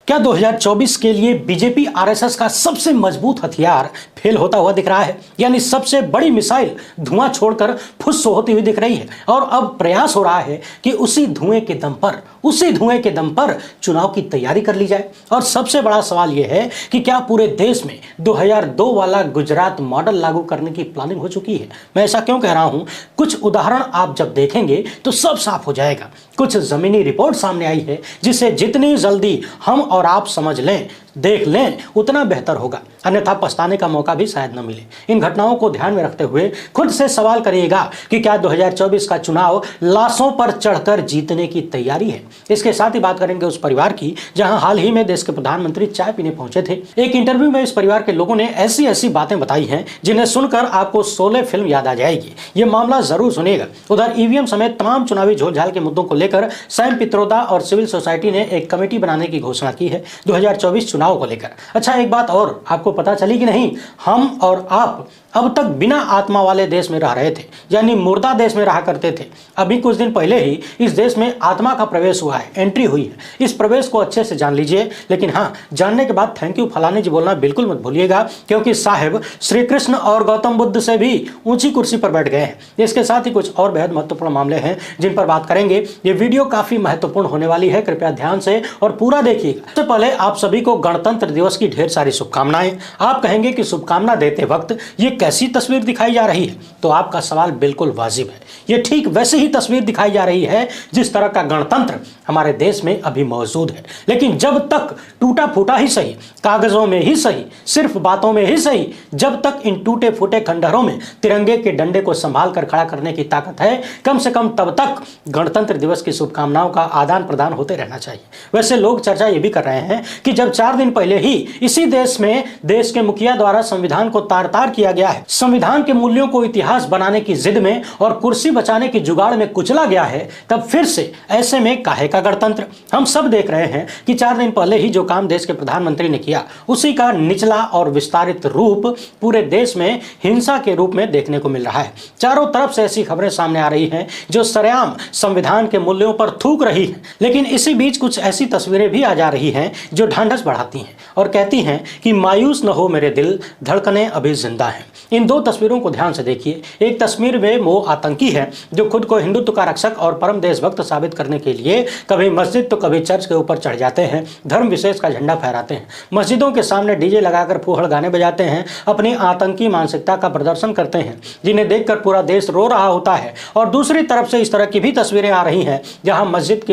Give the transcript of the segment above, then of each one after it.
क्या 2024 के लिए बीजेपी आरएसएस का सबसे मजबूत हथियार फेल होता हुआ दिख रहा है? यानी सबसे बड़ी मिसाइल धुआं छोड़कर फुस होती हुई दिख रही है और अब प्रयास हो रहा है कि उसी धुएं के दम पर चुनाव की तैयारी कर ली जाए। और सबसे बड़ा सवाल यह है कि क्या पूरे देश में 2002 वाला गुजरात मॉडल लागू करने की प्लानिंग हो चुकी है? मैं ऐसा क्यों कह रहा हूं? कुछ उदाहरण आप जब देखेंगे तो सब साफ हो जाएगा। कुछ जमीनी रिपोर्ट सामने आई है जिसे जितनी जल्दी हम और आप समझ लें, देख लें, उतना बेहतर होगा, अन्यथा पछताने का मौका भी शायद न मिले। इन घटनाओं को ध्यान में रखते हुए खुद से सवाल करिएगा कि क्या 2024 का चुनाव लाशों पर चढ़कर जीतने की तैयारी है? इसके साथ ही बात करेंगे उस परिवार की जहां हाल ही में देश के प्रधानमंत्री चाय पीने पहुंचे थे। एक इंटरव्यू में इस परिवार के लोगों ने ऐसी ऐसी बातें बताई हैं जिन्हें सुनकर आपको शोले फिल्म याद आ जाएगी। ये मामला जरूर सुनिएगा। उधर ईवीएम समेत तमाम चुनावी झोलझाल के मुद्दों को लेकर सैम पित्रोदा और सिविल सोसाइटी ने एक कमेटी बनाने की घोषणा की है 2024 चुनाव को लेकर। अच्छा, एक बात और आपको पता चली कि नहीं, हम और आप अब तक बिना आत्मा वाले देश में रह रहे थे, यानी मुर्दा देश में रहा करते थे। अभी कुछ दिन पहले ही इस देश में आत्मा का प्रवेश हुआ है, एंट्री हुई है। इस प्रवेश को अच्छे से जान लीजिए, लेकिन हाँ, जानने के बाद थैंक यू फलाने जी बोलना बिल्कुल मत भूलिएगा, क्योंकि साहेब श्री कृष्ण और गौतम बुद्ध से भी ऊंची कुर्सी पर बैठ गए हैं। इसके साथ ही कुछ और बेहद महत्वपूर्ण मामले हैं जिन पर बात करेंगे। ये वीडियो काफी महत्वपूर्ण होने वाली है, कृपया ध्यान से और पूरा देखिएगा। सबसे पहले आप सभी को गणतंत्र दिवस की ढेर सारी शुभकामनाएं। आप कहेंगे कि शुभकामना देते वक्त ये कैसी तस्वीर दिखाई जा रही है? तो आपका सवाल बिल्कुल वाजिब है। ये ठीक वैसे ही तस्वीर दिखाई जा रही है जिस तरह का गणतंत्र हमारे देश में अभी मौजूद है। लेकिन जब तक टूटा फूटा ही सही, कागजों में ही सही, सिर्फ बातों में ही सही, जब तक इन टूटे फूटे खंडहरों में तिरंगे के डंडे को संभाल कर खड़ा करने की ताकत है, कम से कम तब तक गणतंत्र दिवस की शुभकामनाओं का आदान प्रदान होते रहना चाहिए। वैसे लोग चर्चा ये भी कर रहे हैं कि जब 4 दिन पहले ही इसी देश में देश के मुखिया द्वारा संविधान को तार तार किया गया है, संविधान के मूल्यों को इतिहास बनाने की जिद में और कुर्सी बचाने की जुगाड़ में कुचला गया है, तब फिर से ऐसे में काहे का गणतंत्र? हम सब देख रहे हैं कि 4 दिन पहले ही जो काम देश के प्रधानमंत्री ने किया, उसी का निचला और विस्तारित रूप पूरे देश में हिंसा के रूप में देखने को मिल रहा है। चारों तरफ से ऐसी खबरें सामने आ रही हैं जो सरेआम संविधान के मूल्यों पर थूक रही हैं। लेकिन इसी बीच कुछ ऐसी तस्वीरें भी आ जा रही हैं जो ढांढस बढ़ाती हैं और कहती हैं कि मायूस न हो मेरे दिल, धड़कनें अभी जिंदा हैं। इन दो तस्वीरों को ध्यान से देखिए। एक तस्वीर में वो आतंकी है जो खुद को हिंदुत्व का रक्षक और परम देशभक्त साबित करने के लिए कभी मस्जिद तो कभी चर्च के ऊपर चढ़ जाते हैं, धर्म विशेष का झंडा फहराते हैं, मस्जिदों के सामने डीजे लगाकर फूहड़ गाने बजाते हैं, अपनी आतंकी मानसिकता का प्रदर्शन करते हैं, जिन्हें देखकर पूरा देश रो रहा होता है। और दूसरी तरफ से इस तरह की भी तस्वीरें आ रही हैं जहां मस्जिद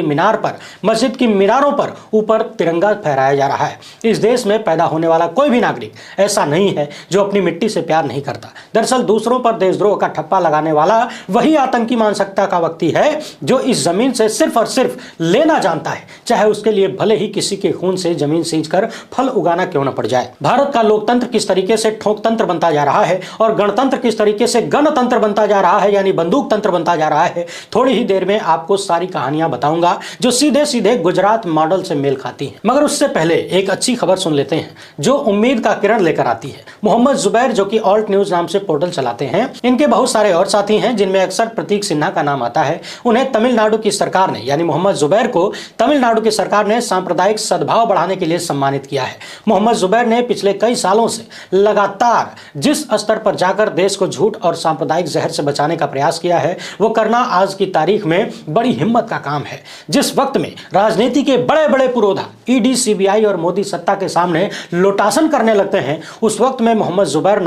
की मीनारों पर ऊपर तिरंगा फहराया जा रहा है। इस देश में पैदा होने वाला कोई भी नागरिक ऐसा नहीं है जो अपनी मिट्टी से प्यार नहीं करता। दरअसल दूसरों पर देशद्रोह का ठप्पा लगाने वाला वही आतंकी मानसिकता का व्यक्ति है जो इस जमीन से सिर्फ और सिर्फ लेना जानता है, चाहे उसके लिए भले ही किसी के खून से जमीन सींचकर फल उगाना क्यों न पड़ जाए। भारत का लोकतंत्र किस तरीके से ठोकतंत्र बनता जा रहा है और गणतंत्र किस तरीके से गणतंत्र बनता जा रहा है, यानी बंदूक तंत्र बनता जा रहा है, थोड़ी ही देर में आपको सारी कहानियां बताऊंगा जो सीधे सीधे गुजरात मॉडल से मेल खाती हैं। मगर उससे पहले एक अच्छी खबर सुन लेते हैं जो उम्मीद का किरण लेकर आती है। मोहम्मद जुबैर, जो कि ऑल्ट न्यूज नाम से पोर्टल चलाते हैं, इनके बहुत सारे और साथी हैं जिनमें अक्सर प्रतीक सिन्हा का नाम आता है। उन्हें तमिलनाडु की सरकार ने, यानी मोहम्मद जुबैर को तमिलनाडु की सरकार ने सांप्रदायिक सद्भाव बढ़ाने के लिए सम्मानित किया है। मोहम्मद जुबैर ने पिछले कई सालों से लगातार जिस स्तर पर जाकर देश को झूठ और सांप्रदायिक जहर से बचाने का प्रयास किया है, वो करना आज की तारीख में बड़ी हिम्मत का काम है। जिस वक्त में राजनीति के बड़े बड़े पुरोधा ईडी, सीबीआई और मोदी सत्ता के सामने लोटासन करने लगते हैं, उस वक्त में मोहम्मद जुबैर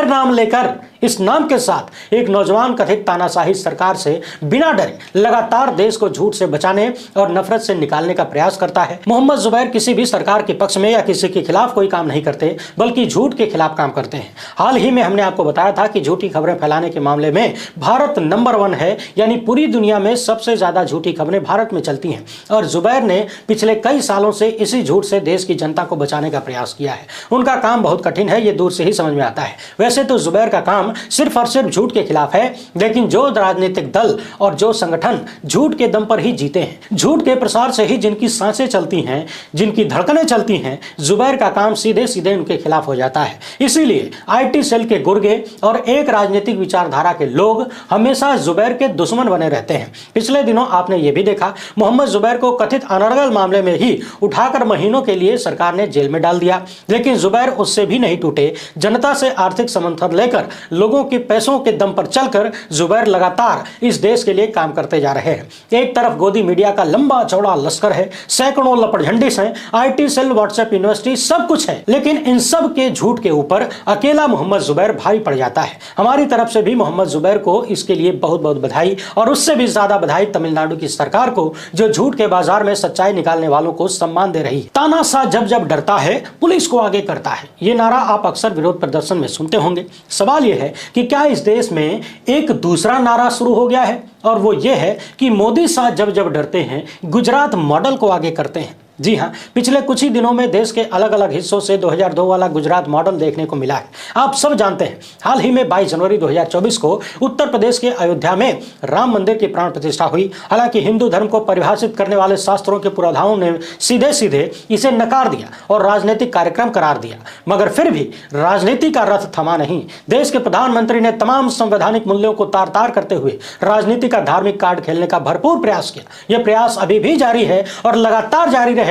नाम लेकर इस नाम के साथ एक नौजवान कथित तानाशाही सरकार से बिना डरे लगातार देश को झूठ से बचाने और नफरत से निकालने का प्रयास करता है। मोहम्मद जुबैर किसी भी सरकार के पक्ष में या किसी के खिलाफ कोई काम नहीं करते, बल्कि झूठ के खिलाफ काम करते हैं। हाल ही में हमने आपको बताया था कि झूठी खबरें फैलाने के मामले में भारत नंबर 1 है, यानी पूरी दुनिया में सबसे ज्यादा झूठी खबरें भारत में चलती हैं। और जुबैर ने पिछले कई सालों से इसी झूठ से देश की जनता को बचाने का प्रयास किया है। उनका काम बहुत कठिन है, ये दूर से ही समझ में आता है। वैसे तो जुबैर का काम सिर्फ और सिर्फ झूठ के खिलाफ है, लेकिन जो राजनीतिक दल और जो संगठन झूठ के दम पर ही जीते हैं, झूठ के प्रसार से ही जिनकी सांसें चलती हैं, जिनकी धड़कनें चलती हैं, जुबैर का काम सीधे सीधे उनके खिलाफ हो जाता है। इसीलिए आईटी सेल के गुर्गे और एक राजनीतिक विचारधारा के लोग हमेशा जुबैर के दुश्मन बने रहते हैं। पिछले दिनों आपने ये भी देखा, मोहम्मद जुबैर को कथित अनर्गल मामले में ही उठाकर महीनों के लिए सरकार ने जेल में डाल दिया, लेकिन जुबैर उससे भी नहीं टूटे। जनता से आर्थिक समर्थन लेकर, लोगों के पैसों के दम पर चलकर जुबैर लगातार इस देश के लिए काम करते जा रहे हैं। एक तरफ गोदी मीडिया का लंबा चौड़ा लश्कर है, सैकड़ों लपड़झंडिस हैं, आईटी सेल, व्हाट्सएप यूनिवर्सिटी, सब कुछ है, लेकिन इन सब के झूठ के ऊपर अकेला मोहम्मद जुबैर भारी पड़ जाता है। हमारी तरफ से भी मोहम्मद जुबैर को इसके लिए बहुत बहुत बधाई, और उससे भी ज्यादा बधाई तमिलनाडु की सरकार को, जो झूठ के बाजार में सच्चाई निकालने वालों को सम्मान दे रही है। तानाशाह जब जब डरता है, पुलिस को आगे करता है, ये नारा आप अक्सर विरोध प्रदर्शन में सुनते होंगे। सवाल यह है कि क्या इस देश में एक दूसरा नारा शुरू हो गया है, और वो ये है कि मोदी शाह जब जब डरते हैं, गुजरात मॉडल को आगे करते हैं। जी हां, पिछले कुछ ही दिनों में देश के अलग अलग हिस्सों से 2002 वाला गुजरात मॉडल देखने को मिला है। आप सब जानते हैं, हाल ही में 22 जनवरी 2024 को उत्तर प्रदेश के अयोध्या में राम मंदिर की प्राण प्रतिष्ठा हुई। हालांकि हिंदू धर्म को परिभाषित करने वाले शास्त्रों के पुरोधाओं ने सीधे सीधे इसे नकार दिया और राजनीतिक कार्यक्रम करार दिया, मगर फिर भी राजनीति का रथ थमा नहीं। देश के प्रधानमंत्री ने तमाम संवैधानिक मूल्यों को तार तार करते हुए राजनीति का धार्मिक कार्ड खेलने का भरपूर प्रयास किया। यह प्रयास अभी भी जारी है और लगातार जारी रहेगा।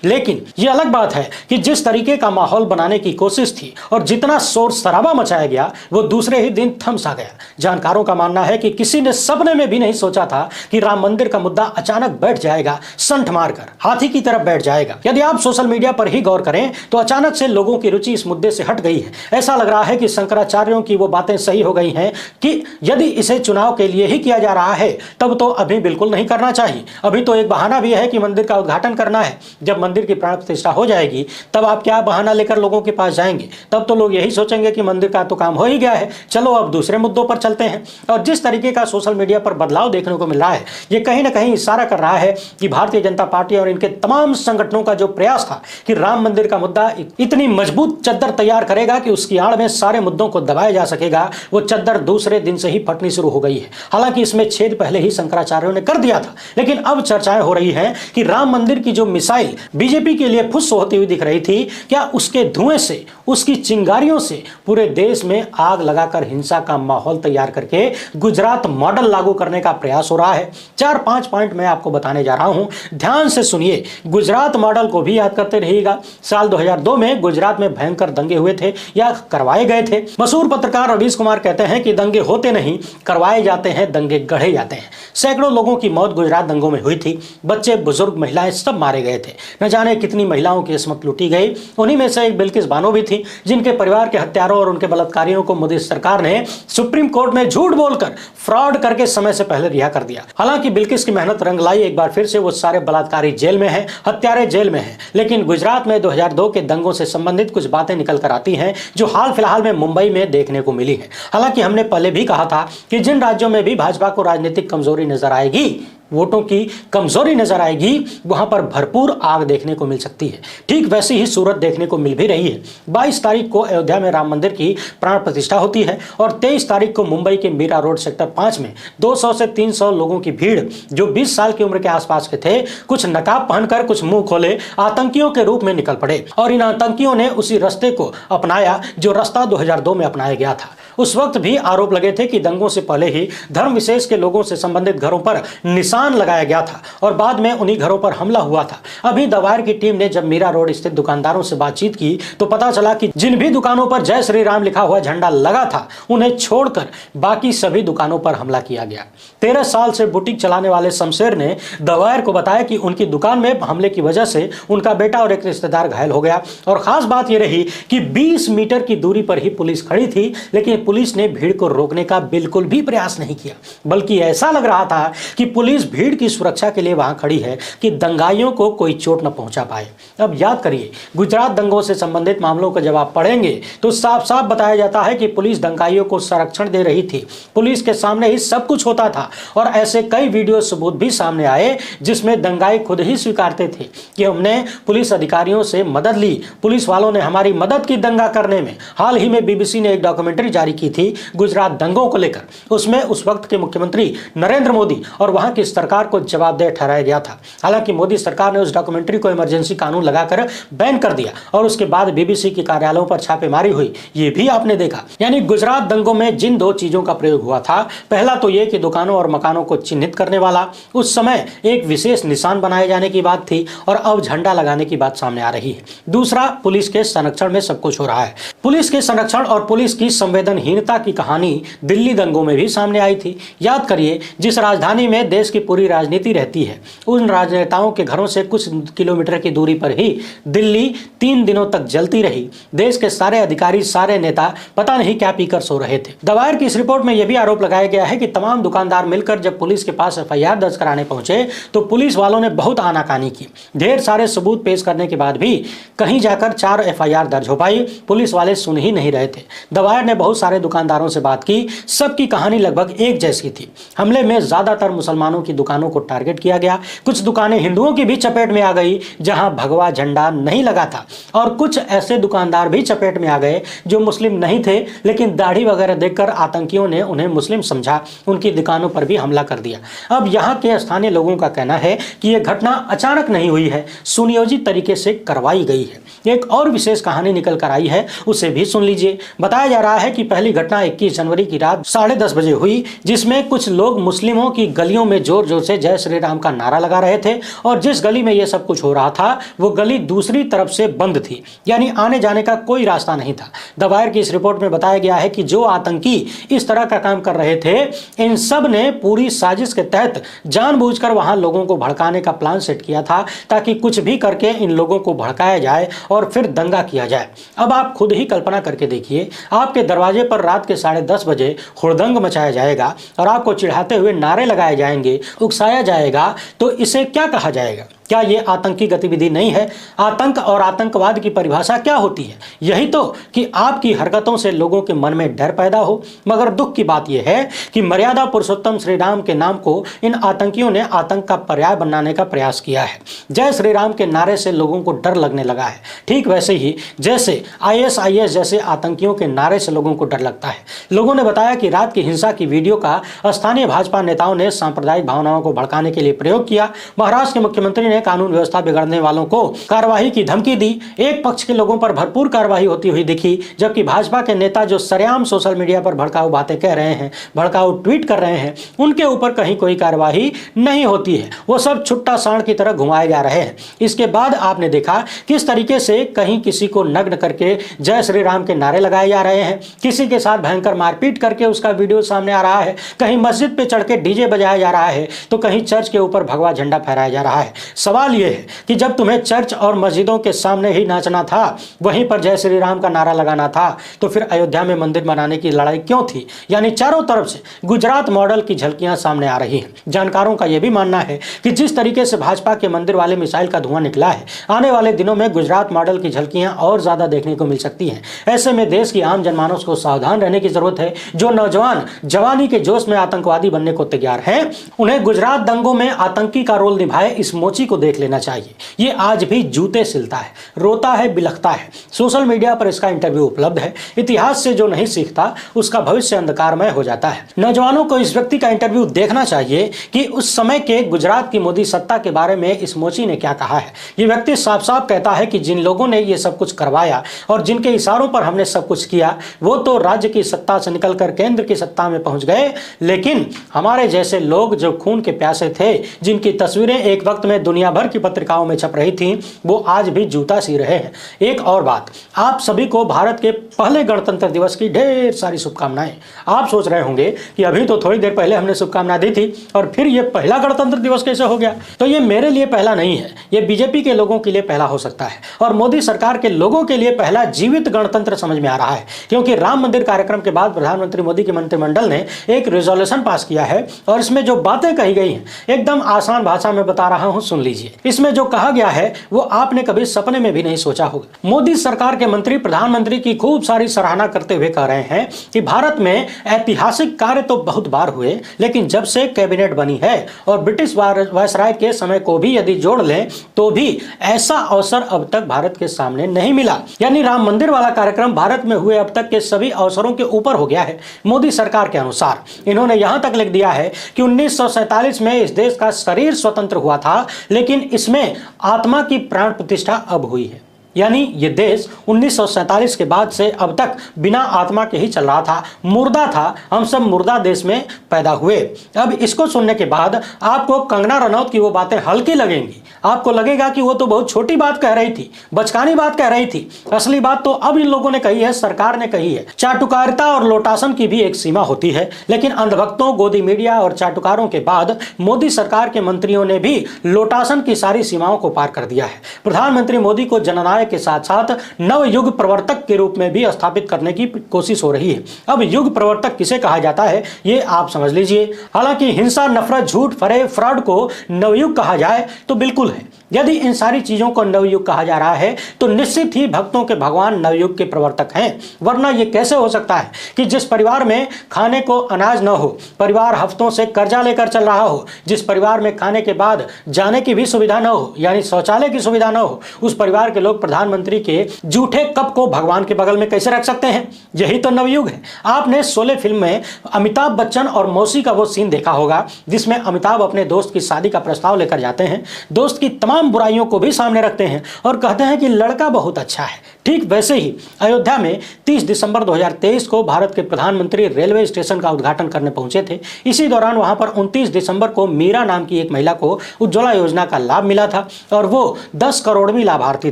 लेकिन यह अलग बात है कि जिस तरीके का माहौल बनाने की कोशिश थी और जितना शोर शराबा मचाया गया, वो दूसरे ही दिन थम सा गया। जानकारों का मानना है कि किसी ने सपने में भी नहीं सोचा था कि राम मंदिर का मुद्दा अचानक बैठ जाएगा, संठ मारकर हाथी की तरफ बैठ जाएगा। यदि आप सोशल मीडिया पर ही गौर करें तो अचानक से लोगों की रुचि इस मुद्दे से हट गई है। ऐसा लग रहा है कि शंकराचार्यों की वो बातें सही हो गई हैं कि यदि इसे चुनाव के लिए ही किया जा रहा है, तब तो अभी बिल्कुल नहीं करना चाहिए। अभी तो एक बहाना भी है कि मंदिर का उद्घाटन करना है। जब मंदिर की प्राण प्रतिष्ठा हो जाएगी, तब आप क्या बहाना लेकर लोगों के पास जाएंगे? तब तो लोग यही सोचेंगे कि मंदिर का तो काम हो ही गया है, चलो अब दूसरे मुद्दों पर चलते हैं। और जिस तरीके का सोशल मीडिया पर बदलाव देखने को मिल रहा है, ये कहीं ना कहीं इशारा कर रहा है कि भारतीय जनता पार्टी और इनके तमाम संगठनों का जो प्रयास था कि राम मंदिर का मुद्दा इतनी मजबूत चद्दर तैयार करेगा कि उसकी आड़ में सारे मुद्दों को दबाया जा सकेगा, वो चद्दर दूसरे दिन से ही फटनी शुरू हो गई है। हालांकि इसमें छेद पहले ही शंकराचार्यों ने कर दिया था, लेकिन अब चर्चाएं हो रही है कि राम मंदिर की जो मिसाइल बीजेपी के लिए फुस होती हुई दिख रही थी, क्या उसके धुएं से, उसकी चिंगारियों से पूरे देश में आग लगाकर हिंसा का माहौल तैयार करके गुजरात मॉडल लागू करने का प्रयास हो रहा है। 4-5 पॉइंट मैं आपको बताने जा रहा हूं, ध्यान से सुनिए। गुजरात मॉडल को भी याद करते रहिएगा। साल 2002 में गुजरात में भयंकर दंगे हुए थे या करवाए गए थे। मशहूर पत्रकार रवीश कुमार कहते हैं कि दंगे होते नहीं, करवाए जाते हैं, दंगे गढ़े जाते हैं। सैकड़ों लोगों की मौत गुजरात दंगों में हुई थी। बच्चे, बुजुर्ग, महिलाएं सब मारे गए थे। न जाने कितनी महिलाओं की किस्मत लूटी गई। उन्हीं में से एक बिल्किस बानो भी थी, जिनके परिवार के हत्यारों और उनके बलात्कारियों को मोदी सरकार ने सुप्रीम कोर्ट में झूठ बोलकर, फ्रॉड करके समय से पहले रिहा कर दिया। हालांकि बिल्किस की मेहनत रंग लाई, एक बार फिर से वो सारे बलात्कारी जेल में हैं, हत्यारे जेल में हैं। लेकिन गुजरात में 2002 के दंगों से संबंधित कुछ बातें निकल कर आती हैं, जो हाल फिलहाल में मुंबई में देखने को मिली है। हालांकि हमने पहले भी कहा था कि जिन राज्यों में भी भाजपा को राजनीतिक कमजोरी नजर आएगी, वोटों की कमजोरी नजर आएगी, वहां पर भरपूर आग देखने को मिल सकती है। ठीक वैसी ही सूरत देखने को मिल भी रही है। 22 तारीख को अयोध्या में राम मंदिर की प्राण प्रतिष्ठा होती है और 23 तारीख को मुंबई के मीरा रोड सेक्टर 5 में 200 से 300 लोगों की भीड़, जो 20 साल की उम्र के आसपास के थे, कुछ नकाब पहनकर, कुछ मुंह खोले आतंकियों के रूप में निकल पड़े। और इन आतंकियों ने उसी रास्ते को अपनाया जो रास्ता 2002 में अपनाया गया था। उस वक्त भी आरोप लगे थे कि दंगों से पहले ही धर्म विशेष के लोगों से संबंधित घरों पर निशान लगाया गया था और बाद में उन्हीं घरों पर हमला हुआ था। अभी दवायर की टीम ने जब मीरा रोड स्थित दुकानदारों से बातचीत की तो पता चला कि जिन भी दुकानों पर जय श्री राम लिखा हुआ झंडा लगा था, उन्हें छोड़कर बाकी सभी दुकानों पर हमला किया गया। 13 साल से बुटीक चलाने वाले शमशेर ने दवायर को बताया कि उनकी दुकान में हमले की वजह से उनका बेटा और एक रिश्तेदार घायल हो गया। और खास बात यह रही कि 20 मीटर की दूरी पर ही पुलिस खड़ी थी, लेकिन पुलिस ने भीड़ को रोकने का बिल्कुल भी प्रयास नहीं किया, बल्कि ऐसा लग रहा था कि पुलिस भीड़ की सुरक्षा के लिए वहां खड़ी है कि दंगाइयों को कोई चोट न पहुंचा पाए। अब याद करिए, गुजरात दंगों से संबंधित मामलों को जब आप पढ़ेंगे तो साफ साफ बताया जाता है कि पुलिस दंगाइयों को संरक्षण दे रही थी, पुलिस के सामने ही सब कुछ होता था। और ऐसे कई वीडियो सबूत भी सामने आए जिसमें दंगाई खुद ही स्वीकारते थे कि हमने पुलिस अधिकारियों से मदद ली, पुलिस वालों ने हमारी मदद की दंगा करने में। हाल ही में बीबीसी ने एक डॉक्यूमेंट्री जारी की थी गुजरात दंगों को लेकर। उसमें उस वक्त के मुख्यमंत्री नरेंद्र मोदी और वहां की सरकार को जवाबदेह ठहराया गया था। हालांकि मोदी सरकार ने उस डॉक्यूमेंट्री को इमरजेंसी कानून लगाकर बैन कर दिया और उसके बाद बीबीसी के कार्यालयों पर छापेमारी हुई, ये भी आपने देखा। यानी गुजरात दंगों में जिन दो चीजों का प्रयोग हुआ था, पहला तो यह कि दुकानों और मकानों को चिन्हित करने वाला उस समय एक विशेष निशान बनाए जाने की बात थी और अब झंडा लगाने की बात सामने आ रही है। दूसरा, पुलिस के संरक्षण में सब कुछ हो रहा है। पुलिस के संरक्षण और पुलिस की संवेदनहीनता की कहानी दिल्ली दंगों में भी सामने आई थी। याद करिए, जिस राजधानी में देश की पूरी राजनीति रहती है, उन राजनेताओं के घरों से कुछ किलोमीटर की दूरी पर ही दिल्ली 3 दिनों तक जलती रही। देश के सारे अधिकारी, सारे नेता पता नहीं क्या पीकर सो रहे थे। द वायर की इस रिपोर्ट में यह भी आरोप लगाया गया है कि तमाम दुकानदार मिलकर जब पुलिस के पास एफआईआर दर्ज कराने पहुंचे तो पुलिस वालों ने बहुत आनाकानी की। ढेर सारे सबूत पेश करने के बाद भी कहीं जाकर 4 एफआईआर दर्ज हो पाई। पुलिस वाले सुन ही नहीं रहे थे। द वायर ने बहुत सारे दुकानदारों से बात की, सबकी कहानी लगभग एक जैसी थी। हमले में ज्यादातर मुसलमानों की दुकानों को टारगेट किया गया। कुछ दुकानें हिंदुओं की भी चपेट में आ गई जहां भगवा झंडा नहीं लगा था, और कुछ ऐसे दुकानदार भी चपेट में आ गए जो मुस्लिम नहीं थे, लेकिन दाढ़ी वगैरह देखकर आतंकियों ने उन्हें मुस्लिम समझा, उनकी दुकानों पर भी हमला कर दिया। अब यहाँ के स्थानीय लोगों का कहना है कि यह घटना अचानक नहीं हुई है, सुनियोजित तरीके से करवाई गई है। एक और विशेष कहानी निकल कर आई है, उसे भी सुन लीजिए। बताया जा रहा है कि पहली घटना 21 जनवरी की रात 10:30 बजे हुई, जिसमें कुछ लोग मुस्लिमों की गलियों में जोर जोर से जय श्री राम का नारा लगा रहे थे, और जिस गली में यह सब कुछ हो रहा था वो गली दूसरी तरफ से बंद थी, यानी आने जाने का कोई रास्ता नहीं था। द वायर की इस रिपोर्ट में बताया गया है कि जो आतंकी इस तरह का काम कर रहे थे, इन सब ने पूरी साजिश के तहत जानबूझकर वहां लोगों को भड़काने का प्लान सेट किया था, ताकि कुछ भी करके इन लोगों को भड़काया जाए और फिर दंगा किया जाए। अब आप खुद ही कल्पना करके देखिए, आपके दरवाजे पर रात के 10:30 बजे हुड़दंग मचाया जाएगा और आपको चिढ़ाते हुए नारे लगाए जाएंगे, उकसाया जाएगा, तो इसे क्या कहा जाएगा? क्या यह आतंकी गतिविधि नहीं है? आतंक और आतंकवाद की परिभाषा क्या होती है? यही तो कि आपकी हरकतों से लोगों के मन में डर पैदा हो। मगर दुख की बात यह है कि मर्यादा पुरुषोत्तम श्री राम के नाम को इन आतंकियों ने आतंक का पर्याय बनाने का प्रयास किया है। जय श्री राम के नारे से लोगों को डर लगने लगा है, ठीक वैसे ही जैसे ISIS जैसे आतंकियों के नारे से लोगों को डर लगता है। लोगों ने बताया कि रात की हिंसा की वीडियो का स्थानीय भाजपा नेताओं ने सांप्रदायिक भावनाओं को भड़काने के लिए प्रयोग किया। महाराष्ट्र के मुख्यमंत्री ने कानून व्यवस्था बिगड़ने वालों को कार्रवाई की धमकी दी। एक पक्ष के लोगों पर भरपूर कार्रवाई होती हुई दिखी, जबकि भाजपा के नेता जो सरेआम सोशल मीडिया पर भड़काऊ बातें कह रहे हैं, भड़काऊ ट्वीट कर रहे हैं, उनके ऊपर कहीं कोई कार्रवाई नहीं होती है। वो सब छुट्टा सांड की तरह घुमाए जा रहे हैं। इसके बाद आपने देखा किस तरीके से कहीं किसी को नग्न करके जय श्री राम के नारे लगाए जा रहे हैं, किसी के साथ भयंकर मारपीट करके उसका वीडियो सामने आ रहा है, कहीं मस्जिद पे चढ़ के डीजे बजाया जा रहा है, तो कहीं चर्च के ऊपर भगवा झंडा फहराया जा रहा है। सवाल यह है कि जब तुम्हें चर्च और मस्जिदों के सामने ही नाचना था, वहीं पर जय श्री राम का नारा लगाना था, तो फिर अयोध्या में मंदिर बनाने की लड़ाई क्यों थी? यानी चारों तरफ से गुजरात मॉडल की झलकियां सामने आ रही हैं। जानकारों का यह भी मानना है कि जिस तरीके से भाजपा के मंदिर वाले मिसाइल का धुआं निकला है, आने वाले दिनों में गुजरात मॉडल की झलकियां और ज्यादा देखने को मिल सकती हैं। ऐसे में देश की आम जनमानस को सावधान रहने की जरूरत है। जो नौजवान जवानी के जोश में आतंकवादी बनने को तैयार हैं, उन्हें गुजरात दंगों में आतंकी का रोल निभाए इस मोची को देख लेना चाहिए। ये आज भी जूते सिलता है, रोता है, बिलखता है। सोशल मीडिया पर इसका इंटरव्यू उपलब्ध है। इतिहास से जो नहीं सीखता उसका भविष्य अंधकारमय हो जाता है। नौजवानों को इस व्यक्ति का इंटरव्यू देखना चाहिए कि उस समय के गुजरात की मोदी सत्ता के बारे में इस मोची ने क्या कहा है। ये व्यक्ति साफ साफ कहता है कि जिन लोगों ने ये सब कुछ करवाया और जिनके इशारों पर हमने सब कुछ किया, वो तो राज्य की सत्ता से निकलकर केंद्र की सत्ता में पहुंच गए, लेकिन हमारे जैसे लोग जो खून के प्यासे थे, जिनकी तस्वीरें एक वक्त में दुनिया दुनिया भर की पत्रिकाओं में छप रही थी वो आज भी जूता सी रहे हैं। एक और बात, आप सभी को भारत के पहले गणतंत्र दिवस की ढेर सारी शुभकामनाएं। आप सोच रहे होंगे कि अभी तो थोड़ी देर पहले हमने शुभकामनाएं दी थी और फिर ये पहला गणतंत्र दिवस कैसे हो गया। तो ये मेरे लिए पहला नहीं है, ये बीजेपी के लोगों के लिए पहला हो सकता है और मोदी सरकार के लोगों के लिए पहला जीवित गणतंत्र समझ में आ रहा है, क्योंकि राम मंदिर कार्यक्रम के बाद प्रधानमंत्री मोदी की मंत्रिमंडल ने एक रिजोल्यूशन पास किया है और इसमें जो बातें कही गई हैं एकदम आसान भाषा में बता रहा हूं, सुन लीजिए। इसमें जो कहा गया है वो आपने कभी सपने में भी नहीं सोचा होगा। मोदी सरकार के मंत्री प्रधानमंत्री की खूब सारी सराहना करते हुए कह रहे हैं कि भारत में ऐतिहासिक कार्य तो बहुत बार हुए, लेकिन जब से कैबिनेट बनी है और ब्रिटिश वायसराय के समय को भी यदि जोड़ लें तो भी ऐसा अवसर अब तक भारत के सामने नहीं मिला। यानी राम मंदिर वाला कार्यक्रम भारत में हुए अब तक के सभी अवसरों के ऊपर हो गया है। मोदी सरकार के अनुसार इन्होंने यहां तक लिख दिया है कि 1947 में इस देश का शरीर स्वतंत्र हुआ था, लेकिन इसमें आत्मा की प्राण प्रतिष्ठा अब हुई है। यानी ये देश 1947 के बाद से अब तक बिना आत्मा के ही चल रहा था, मुर्दा था। हम सब मुर्दा देश में पैदा हुए। अब इसको सुनने के बाद आपको कंगना रनौत की वो बातें हल्की लगेंगी, आपको लगेगा कि वो तो बहुत छोटी बात कह रही थी, बचकानी बात कह रही थी। असली बात तो अब इन लोगों ने कही है, सरकार ने कही है। चाटुकारिता और लोटासन की भी एक सीमा होती है, लेकिन अंधभक्तों, गोदी मीडिया और चाटुकारों के बाद मोदी सरकार के मंत्रियों ने भी लोटासन की सारी सीमाओं को पार कर दिया है। प्रधानमंत्री मोदी को जननायक के साथ साथ नव युग प्रवर्तक के रूप में भी स्थापित करने की कोशिश हो रही है। अब युग प्रवर्तक किसे कहा जाता है ये आप समझ लीजिए। हालांकि हिंसा, नफरत, झूठ, फरेब, फ्रॉड को नवयुग कहा जाए तो बिल्कुल है। यदि इन सारी चीजों को नवयुग कहा जा रहा है तो निश्चित ही भक्तों के भगवान नवयुग के प्रवर्तक हैं, वरना यह कैसे हो सकता है कि जिस परिवार में खाने को अनाज न हो, परिवार हफ्तों से कर्जा लेकर चल रहा हो, जिस परिवार में खाने के बाद जाने की भी सुविधा न हो, यानी शौचालय की सुविधा न हो, उस परिवार के लोग प्रधानमंत्री के जूठे कप को भगवान के बगल में कैसे रख सकते हैं? यही तो नवयुग है। आपने शोले फिल्म में अमिताभ बच्चन और मौसी का वो सीन देखा होगा जिसमें अमिताभ अपने दोस्त की शादी का प्रस्ताव लेकर जाते हैं, दोस्त की तमाम बुराइयों को भी सामने रखते हैं और कहते हैं कि लड़का बहुत अच्छा है। ठीक वैसे ही अयोध्या में 30 दिसंबर 2023 को भारत के प्रधानमंत्री रेलवे स्टेशन का उद्घाटन करने पहुंचे थे। इसी दौरान वहां पर 29 दिसंबर को मीरा नाम की एक महिला को उज्ज्वला योजना का लाभ मिला था और वो 10 करोड़वीं लाभार्थी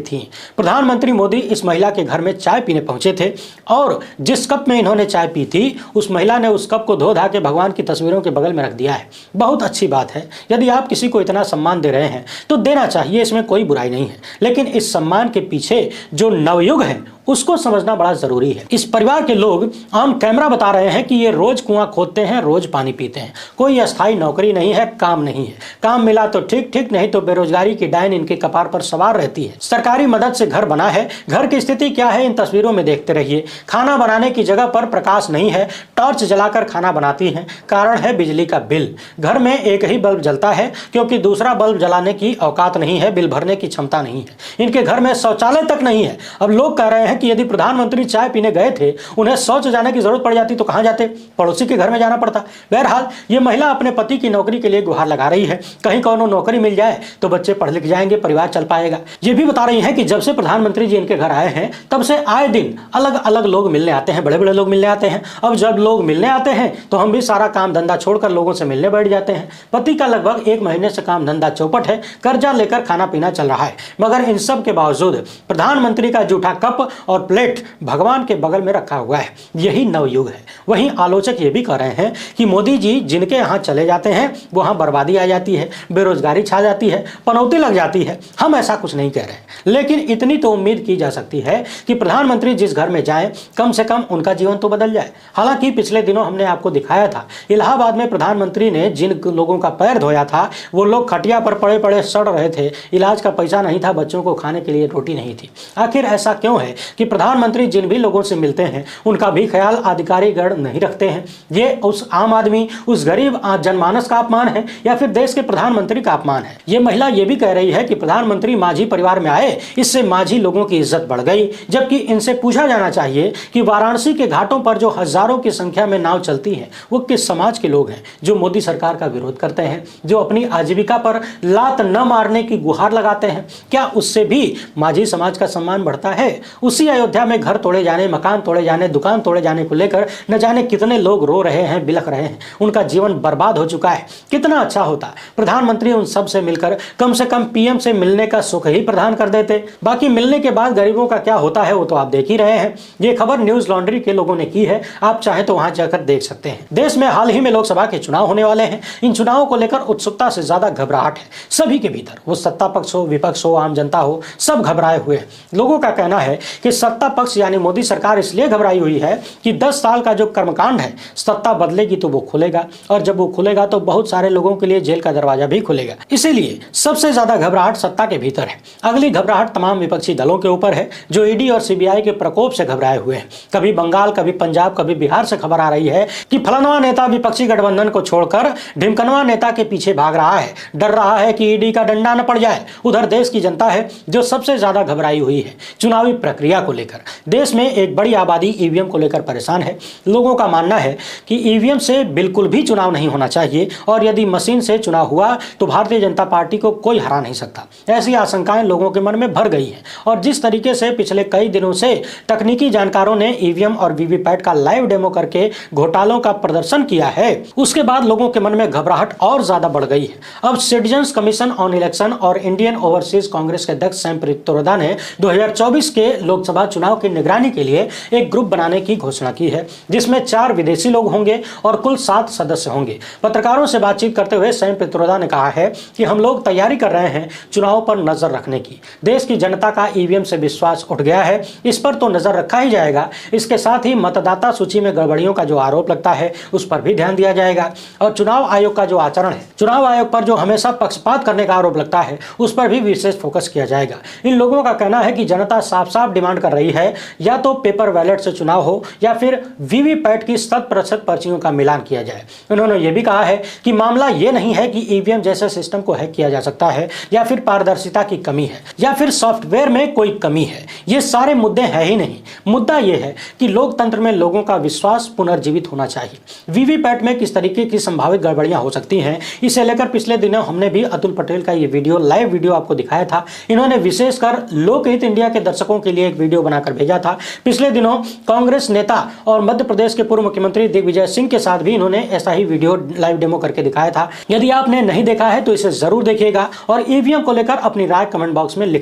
थी। प्रधानमंत्री मोदी इस महिला के घर में चाय पीने पहुंचे थे और जिस कप में इन्होंने चाय पी थी उस महिला ने उस कप को धो धा के भगवान की तस्वीरों के बगल में रख दिया है। बहुत अच्छी बात है, यदि आप किसी को इतना सम्मान दे रहे हैं तो देना चाहिए, इसमें कोई बुराई नहीं है। लेकिन इस सम्मान के पीछे जो नवयुग है उसको समझना बड़ा जरूरी है। इस परिवार के लोग आम कैमरा बता रहे हैं कि ये रोज कुआं खोदते हैं, रोज पानी पीते हैं, कोई अस्थायी नौकरी नहीं है, काम नहीं है। काम मिला तो ठीक ठीक, नहीं तो बेरोजगारी की डायन इनके कपार पर सवार रहती है। सरकारी मदद से घर बना है, घर की स्थिति क्या है इन तस्वीरों में देखते रहिए। खाना बनाने की जगह पर प्रकाश नहीं है, टॉर्च जलाकर खाना बनाती हैं, कारण है बिजली का बिल। घर में एक ही बल्ब जलता है क्योंकि दूसरा बल्ब जलाने की औकात नहीं है, बिल भरने की क्षमता नहीं है। इनके घर में शौचालय तक नहीं है। अब लोग कह रहे हैं कि यदि प्रधानमंत्री चाय पीने गए थे, उन्हें शौच जाने की जरूरत पड़ जाती तो कहां जाते? पड़ोसी के घर में जाना पड़ता। बहरहाल ये महिला अपने पति की नौकरी के लिए गुहार लगा रही है, कहीं कौनो नौकरी मिल जाए तो बच्चे पढ़ लिख जाएंगे, परिवार चल पाएगा। ये भी बता रही है कि जब से प्रधानमंत्री जी इनके घर आए हैं तब से आए दिन अलग अलग लोग मिलने आते हैं, बड़े बड़े लोग मिलने आते हैं। अब जब लोग मिलने आते हैं तो हम भी सारा काम धंधा छोड़कर लोगों से मिलने बैठ जाते हैं। पति का लगभग 1 महीने से काम धंधा चौपट है, कर्जा लेकर खाना पीना चल रहा है, मगर इन सब के बावजूद प्रधानमंत्री का जूठा कप और प्लेट भगवान के बगल में रखा हुआ है। यही नवयुग है। वहीं आलोचक ये भी कह रहे हैं कि मोदी जी जिनके यहाँ चले जाते हैं वहां बर्बादी आ जाती है, बेरोजगारी छा जाती है, पनौती लग जाती है। हम ऐसा कुछ नहीं कह रहे, लेकिन इतनी तो उम्मीद की जा सकती है कि प्रधानमंत्री जिस घर में जाएं कम से कम उनका जीवन तो बदल जाए। हालांकि पिछले दिनों हमने आपको दिखाया था इलाहाबाद में प्रधानमंत्री ने जिन लोगों का पैर धोया था वो लोग खटिया पर पड़े पड़े सड़ रहे थे, इलाज का पैसा नहीं था, बच्चों को खाने के लिए रोटी नहीं थी। आखिर ऐसा क्यों है कि प्रधानमंत्री जिन भी लोगों से मिलते हैं उनका भी ख्याल अधिकारीगण नहीं रखते हैं? ये उस आम आदमी, उस गरीब जनमानस का अपमान है या फिर देश के प्रधानमंत्री का अपमान है? ये महिला ये भी कह रही है कि प्रधानमंत्री माझी परिवार में आए, इससे माझी लोगों की इज्जत बढ़ गई, जबकि इनसे पूछा जाना चाहिए कि वाराणसी के घाटों पर जो हजारों की संख्या में नाव चलती है वो किस समाज के लोग हैं जो मोदी सरकार का विरोध करते हैं, जो अपनी आजीविका पर लात न मारने की गुहार लगाते हैं? क्या उससे भी माझी समाज का सम्मान बढ़ता है? उससे इसी अयोध्या में घर तोड़े जाने, मकान तोड़े जाने, दुकान तोड़े जाने को लेकर न जाने कितने लोग रो रहे हैं, बिलख रहे हैं। उनका जीवन बर्बाद हो चुका है। कितना अच्छा होता प्रधानमंत्री उन सब से मिलकर कम से कम पीएम से मिलने का सुख ही प्रदान कर देते। बाकी मिलने के बाद गरीबों का क्या होता है वो तो आप देख ही रहे हैं। ये खबर न्यूज लॉन्ड्री के लोगों ने की है, आप चाहे तो वहां जाकर देख सकते हैं। देश में हाल ही में लोकसभा के चुनाव होने वाले हैं। इन चुनावों को लेकर उत्सुकता से ज्यादा घबराहट है सभी के भीतर। वो सत्ता पक्ष हो, विपक्ष हो, आम जनता हो, सब घबराए हुए हैं। लोगों का कहना है कि सत्ता पक्ष यानी मोदी सरकार इसलिए घबराई हुई है कि 10 साल का जो कर्मकांड है, सत्ता बदलेगी तो वो खुलेगा, और जब वो खुलेगा तो बहुत सारे लोगों के लिए जेल का दरवाजा भी खुलेगा। इसीलिए सबसे ज्यादा घबराहट सत्ता के भीतर है। अगली घबराहट तमाम विपक्षी दलों के ऊपर है, जो ईडी और सीबीआई के प्रकोप से घबराए हुए हैं। कभी बंगाल, कभी पंजाब, कभी बिहार से खबर आ रही है कि फलाना नेता विपक्षी गठबंधन को छोड़कर ढिमकनवा नेता के पीछे भाग रहा है, डर रहा है कि ईडी का डंडा न पड़ जाए। उधर देश की जनता है जो सबसे ज्यादा घबराई हुई है चुनावी प्रक्रिया को लेकर। देश में एक बड़ी आबादी ईवीएम को लेकर परेशान है। लोगों का मानना है कि ईवीएम से बिल्कुल भी चुनाव नहीं होना चाहिए, और यदि मशीन से चुनाव हुआ तो भारतीय जनता पार्टी को कोई हरा नहीं सकता। ऐसी आशंकाएं लोगों के मन में भर गई हैं, और जिस तरीके से पिछले कई दिनों से तकनीकी जानकारों ने ईवीएम और वीवीपैट का लाइव डेमो करके घोटालों का प्रदर्शन किया है, उसके बाद लोगों के मन में घबराहट और ज्यादा बढ़ गई है। अब सिटीजन्स कमीशन ऑन इलेक्शन और इंडियन ओवरसीज कांग्रेस के अध्यक्ष सैम पित्रोदा ने 2024 के लोकसभा चुनाव की निगरानी के लिए एक ग्रुप बनाने की घोषणा की है, जिसमें 4 विदेशी लोग होंगे और कुल 7 सदस्य होंगे। पत्रकारों से बातचीत करते हुए सैम पित्रोदा ने कहा है कि हम लोग तैयारी कर रहे हैं चुनाव पर नजर रखने की। देश की जनता का ईवीएम से विश्वास उठ गया है, इस पर तो नजर रखा ही जाएगा। इसके साथ ही मतदाता सूची में गड़बड़ियों का जो आरोप लगता है उस पर भी ध्यान दिया जाएगा, और चुनाव आयोग का जो आचरण है, चुनाव आयोग पर जो हमेशा पक्षपात करने का आरोप लगता है उस पर भी विशेष फोकस किया जाएगा। इन लोगों का कहना है कि जनता साफ साफ डिमांड कर रही है या तो पेपर बैलेट से चुनाव हो या फिर वीवीपैट की 100% पर्चियों का मिलान किया जाए। उन्होंने ये भी कहा है कि मामला ये नहीं है कि ईवीएम जैसे सिस्टम को हैक किया जा सकता है, या फिर पारदर्शिता की कमी है, या फिर सॉफ्टवेयर में कोई कमी है। ये सारे मुद्दे हैं ही नहीं। मुद्दा यह है कि लोकतंत्र में लोगों का विश्वास पुनर्जीवित होना चाहिए। वीवीपैट में किस तरीके की संभावित गड़बड़ियां हो सकती हैं, इसे लेकर पिछले दिनों हमने भी अतुल पटेल का ये वीडियो, लाइव वीडियो आपको दिखाया था। इन्होंने विशेषकर लोकहित इंडिया के दर्शकों के लिए एक वीडियो बनाकर भेजा था। पिछले दिनों कांग्रेस नेता और मध्य प्रदेश के पूर्व मुख्यमंत्री दिग्विजय सिंह के साथ भी इन्होंने ऐसा ही वीडियो लाइव डेमो करके दिखाया था। यदि आपने नहीं देखा है तो इसे जरूर देखिएगा, और ईवीएम को लेकर अपनी राय कमेंट बॉक्स में लिख